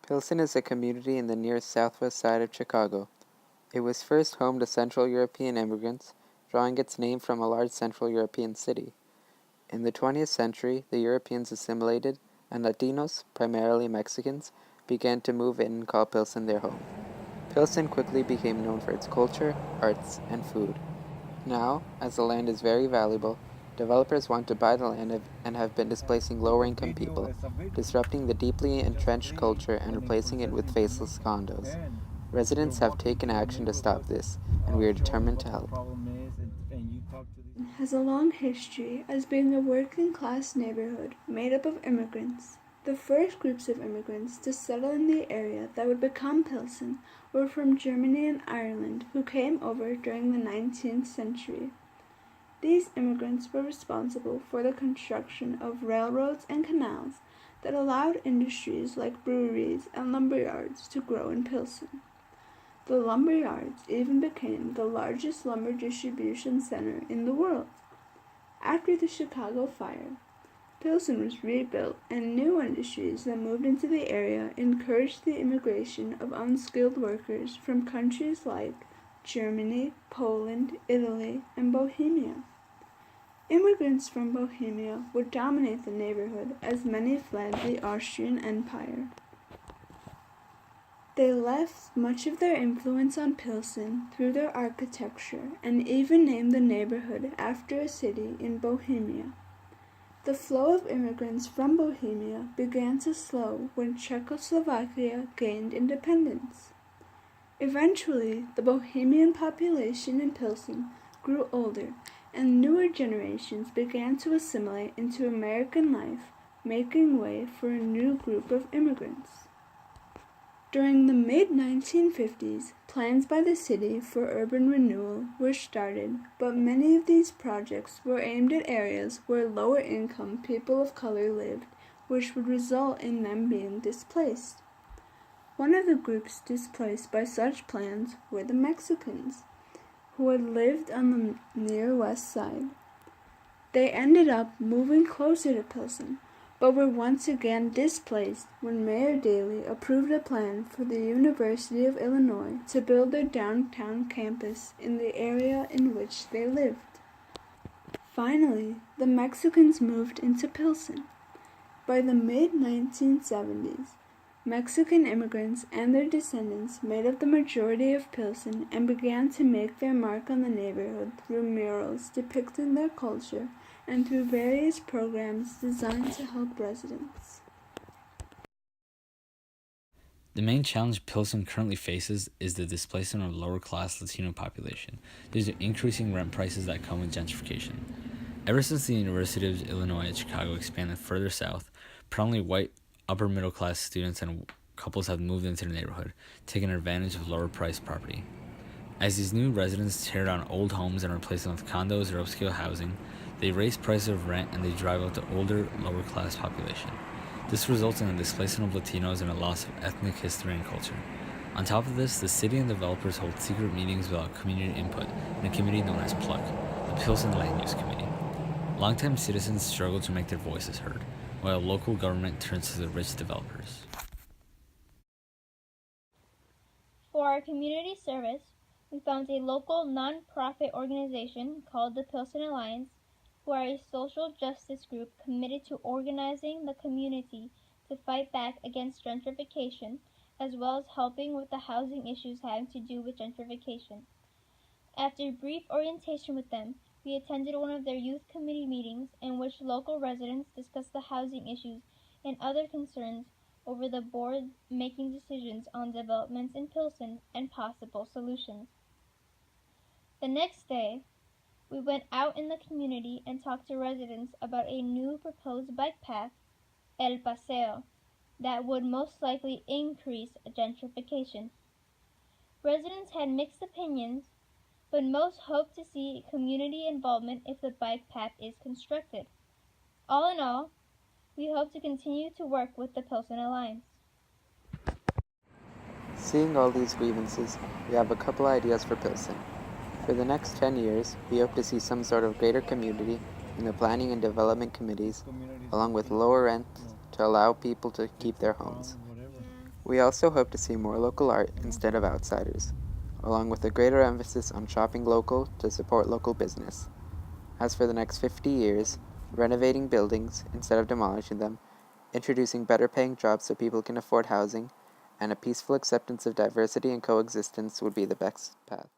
Pilsen is a community in the near southwest side of Chicago. It was first home to Central European immigrants, drawing its name from a large Central European city. In the 20th century, the Europeans assimilated, and Latinos, primarily Mexicans, began to move in and call Pilsen their home. Pilsen quickly became known for its culture, arts, and food. Now, as the land is very valuable, developers want to buy the land and have been displacing lower-income people, disrupting the deeply entrenched culture and replacing it with faceless condos. Residents have taken action to stop this, and we are determined to help. Has a long history as being a working-class neighborhood made up of immigrants. The first groups of immigrants to settle in the area that would become Pilsen were from Germany and Ireland, who came over during the 19th century. These immigrants were responsible for the construction of railroads and canals that allowed industries like breweries and lumberyards to grow in Pilsen. The lumberyards even became the largest lumber distribution center in the world. After the Chicago fire, Pilsen was rebuilt, and new industries that moved into the area encouraged the immigration of unskilled workers from countries like Germany, Poland, Italy, and Bohemia. Immigrants from Bohemia would dominate the neighborhood as many fled the Austrian Empire. They left much of their influence on Pilsen through their architecture and even named the neighborhood after a city in Bohemia. The flow of immigrants from Bohemia began to slow when Czechoslovakia gained independence. Eventually, the Bohemian population in Pilsen grew older, and newer generations began to assimilate into American life, making way for a new group of immigrants. During the mid-1950s, plans by the city for urban renewal were started, but many of these projects were aimed at areas where lower-income people of color lived, which would result in them being displaced. One of the groups displaced by such plans were the Mexicans, who had lived on the near west side. They ended up moving closer to Pilsen, but were once again displaced when Mayor Daley approved a plan for the University of Illinois to build their downtown campus in the area in which they lived. Finally, the Mexicans moved into Pilsen. By the mid-1970s, Mexican immigrants and their descendants made up the majority of Pilsen and began to make their mark on the neighborhood through murals depicting their culture and through various programs designed to help residents. The main challenge Pilsen currently faces is the displacement of lower-class Latino population due to increasing rent prices that come with gentrification. Ever since the University of Illinois at Chicago expanded further south, predominantly white upper-middle-class students and couples have moved into the neighborhood, taking advantage of lower-priced property. As these new residents tear down old homes and replace them with condos or upscale housing, they raise prices of rent and they drive out the older, lower-class population. This results in the displacement of Latinos and a loss of ethnic history and culture. On top of this, the city and developers hold secret meetings without community input in a committee known as PLUC, the Pilsen Land Use Committee. Longtime citizens struggle to make their voices heard, while local government turns to the rich developers. For our community service, we found a local non-profit organization called the Pilsen Alliance, who are a social justice group committed to organizing the community to fight back against gentrification, as well as helping with the housing issues having to do with gentrification. After a brief orientation with them, we attended one of their youth committee meetings in which local residents discussed the housing issues and other concerns over the board making decisions on developments in Pilsen and possible solutions. The next day, we went out in the community and talked to residents about a new proposed bike path, El Paseo, that would most likely increase gentrification. Residents had mixed opinions, but most hope to see community involvement if the bike path is constructed. All in all, we hope to continue to work with the Pilsen Alliance. Seeing all these grievances, we have a couple ideas for Pilsen. For the next 10 years, we hope to see some sort of greater community in the planning and development committees, along with lower rent to allow people to keep their homes. We also hope to see more local art instead of outsiders, along with a greater emphasis on shopping local to support local business. As for the next 50 years, renovating buildings instead of demolishing them, introducing better paying jobs so people can afford housing, and a peaceful acceptance of diversity and coexistence would be the best path.